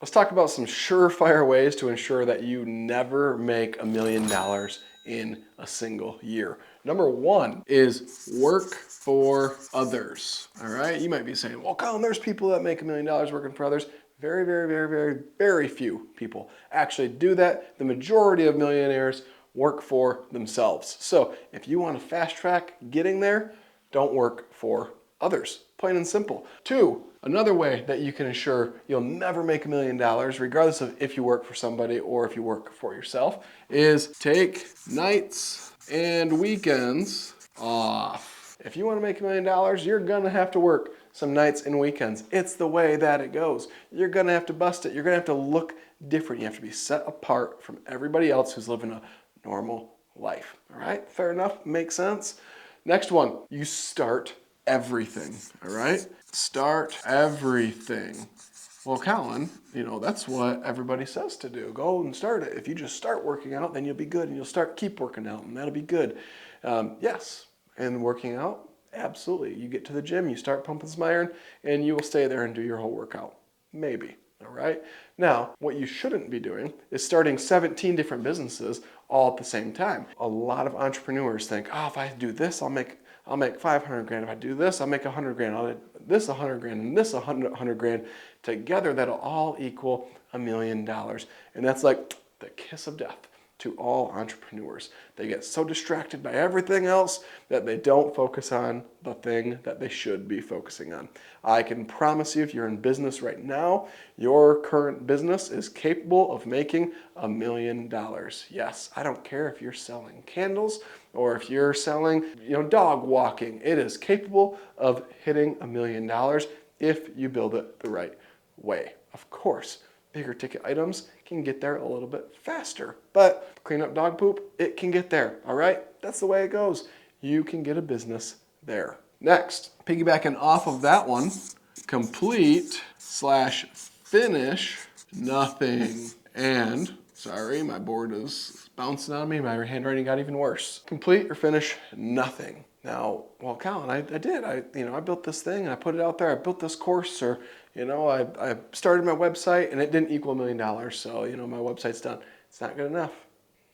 Let's talk about some surefire ways to ensure that you never make $1 million in a single year. Number one is work for others. All right. You might be saying, well, Colin, there's people that make $1 million working for others. Very, very, very, very, very few people actually do that. The majority of millionaires work for themselves. So if you want to fast track getting there, don't work for others. Plain and simple. Two, another way that you can ensure you'll never make $1 million, regardless of if you work for somebody or if you work for yourself, is take nights and weekends off. If you want to make $1 million, you're going to have to work some nights and weekends. It's the way that it goes. You're going to have to bust it. You're going to have to look different. You have to be set apart from everybody else who's living a normal life. All right? Fair enough? Makes sense? Next one, you start everything. All right? Start everything. Well, Colin, that's what everybody says to do. Go and start it. If you just start working out, then you'll be good, and you'll keep working out, and that'll be good. Yes, and working out, absolutely. You get to the gym, you start pumping some iron, and you will stay there and do your whole workout. Maybe. All right. Now, what you shouldn't be doing is starting 17 different businesses all at the same time. A lot of entrepreneurs think, oh, if I do this, I'll make 500 grand. If I do this, I'll make 100 grand. I'll do this 100 grand and this 100 grand. Together, that'll all equal $1 million. And that's like the kiss of death to all entrepreneurs. They get so distracted by everything else that they don't focus on the thing that they should be focusing on. I can promise you, if you're in business right now, your current business is capable of making $1 million. Yes, I don't care if you're selling candles or if you're selling, dog walking. It is capable of hitting $1 million if you build it the right way. Of course, bigger ticket items can get there a little bit faster, but clean up dog poop, it can get there. All right, that's the way it goes. You can get a business there. Next, piggybacking off of that one, complete/finish nothing. And sorry, my board is bouncing on me. My handwriting got even worse. Complete or finish nothing. Now, well, Colin, I did. I built this thing and I put it out there. I built this course, or I started my website and it didn't equal $1 million. So my website's done. It's not good enough.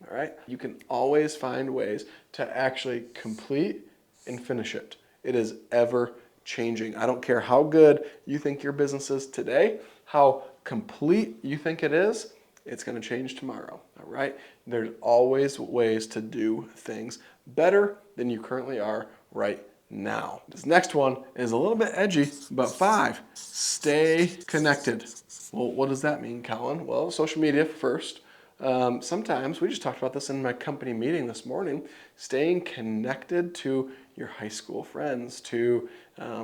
All right. You can always find ways to actually complete and finish it. It is ever changing. I don't care how good you think your business is today, how complete you think it is. It's going to change tomorrow. All right. There's always ways to do things better than you currently are right now. This next one is a little bit edgy, but 5, stay connected. Well, what does that mean, Colin? Well, social media first. Sometimes, we just talked about this in my company meeting this morning, staying connected to your high school friends, to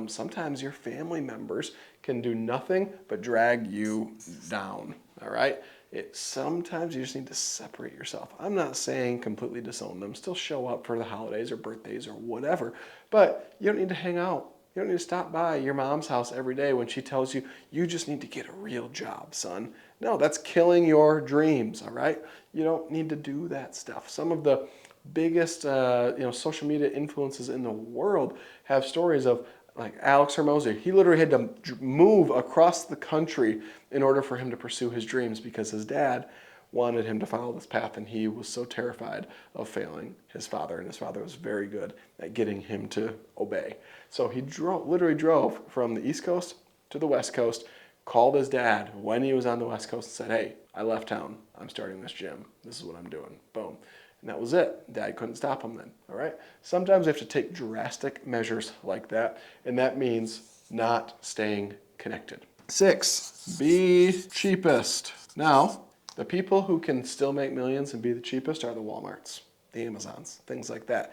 sometimes your family members can do nothing but drag you down, all right? Sometimes you just need to separate yourself. I'm not saying completely disown them. Still show up for the holidays or birthdays or whatever, but you don't need to hang out. You don't need to stop by your mom's house every day when she tells you, you just need to get a real job, son. No, that's killing your dreams, all right? You don't need to do that stuff. Some of the biggest social media influences in the world have stories of, like Alex Hermosi. He literally had to move across the country in order for him to pursue his dreams because his dad wanted him to follow this path, and he was so terrified of failing his father, and his father was very good at getting him to obey. So he literally drove from the East Coast to the West Coast, called his dad when he was on the West Coast and said, hey, I left town. I'm starting this gym. This is what I'm doing. Boom. And that was it. Dad couldn't stop him then. All right. Sometimes we have to take drastic measures like that, and that means not staying connected. 6, be cheapest. Now, the people who can still make millions and be the cheapest are the Walmarts, the Amazons, things like that.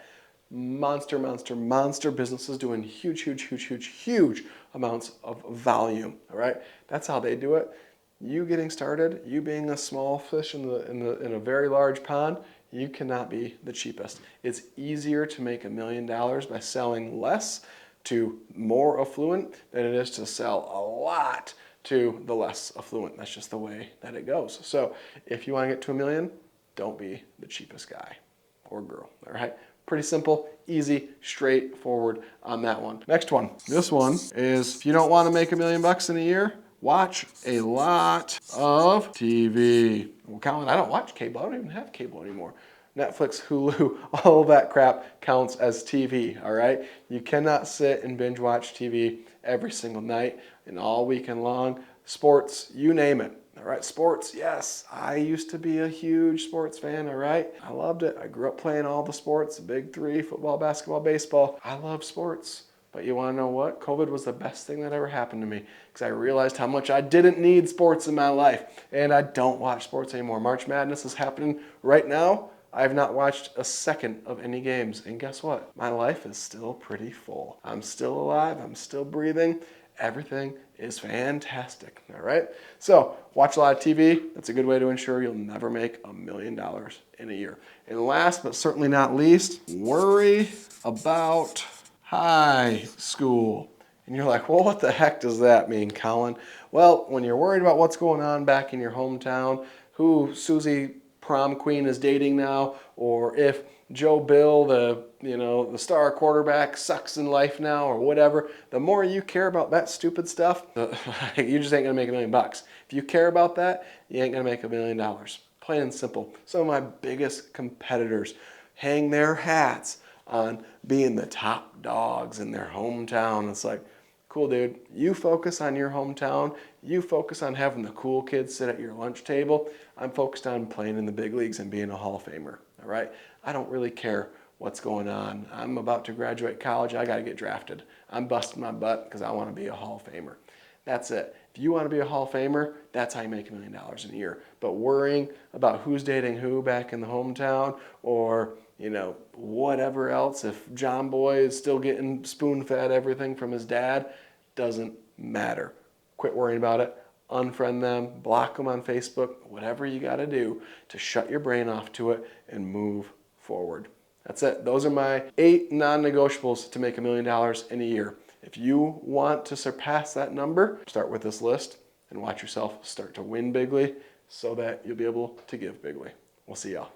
Monster businesses doing huge amounts of volume. All right. That's how they do it. You getting started, you being a small fish in a very large pond, you cannot be the cheapest. It's easier to make $1 million by selling less to more affluent than it is to sell a lot to the less affluent. That's just the way that it goes. So if you want to get to $1 million, don't be the cheapest guy or girl. All right. Pretty simple, easy, straightforward on that one. Next one. This one is, if you don't want to make $1 million in a year, watch a lot of TV. Well, Colin, I don't watch cable. I don't even have cable anymore. Netflix, Hulu, all that crap counts as TV, all right? You cannot sit and binge watch TV every single night and all weekend long. Sports, you name it. All right, sports, yes. I used to be a huge sports fan, all right? I loved it. I grew up playing all the sports, the big three, football, basketball, baseball. I love sports. But you want to know what? COVID was the best thing that ever happened to me because I realized how much I didn't need sports in my life. And I don't watch sports anymore. March Madness is happening right now. I have not watched a second of any games. And guess what? My life is still pretty full. I'm still alive. I'm still breathing. Everything is fantastic, all right? So watch a lot of TV. That's a good way to ensure you'll never make $1 million in a year. And last but certainly not least, worry about high school. And you're like, well, what the heck does that mean, Colin? Well, when you're worried about what's going on back in your hometown, who Susie prom queen is dating now, or if Joe Bill, the star quarterback, sucks in life now, or whatever, the more you care about that stupid stuff, you just ain't gonna make $1 million. If you care about that, you ain't gonna make $1 million. Plain and simple. Some of my biggest competitors hang their hats on being the top dogs in their hometown. It's like, cool, dude. You focus on your hometown. You focus on having the cool kids sit at your lunch table. I'm focused on playing in the big leagues and being a Hall of Famer, all right? I don't really care what's going on. I'm about to graduate college. I got to get drafted. I'm busting my butt because I want to be a Hall of Famer. That's it. If you want to be a Hall of Famer, that's how you make $1 million in a year. But worrying about who's dating who back in the hometown or whatever else, if John Boy is still getting spoon-fed everything from his dad, doesn't matter. Quit worrying about it. Unfriend them, block them on Facebook, whatever you got to do to shut your brain off to it and move forward. That's it. Those are my 8 non-negotiables to make $1 million in a year. If you want to surpass that number, start with this list and watch yourself start to win bigly so that you'll be able to give bigly. We'll see y'all.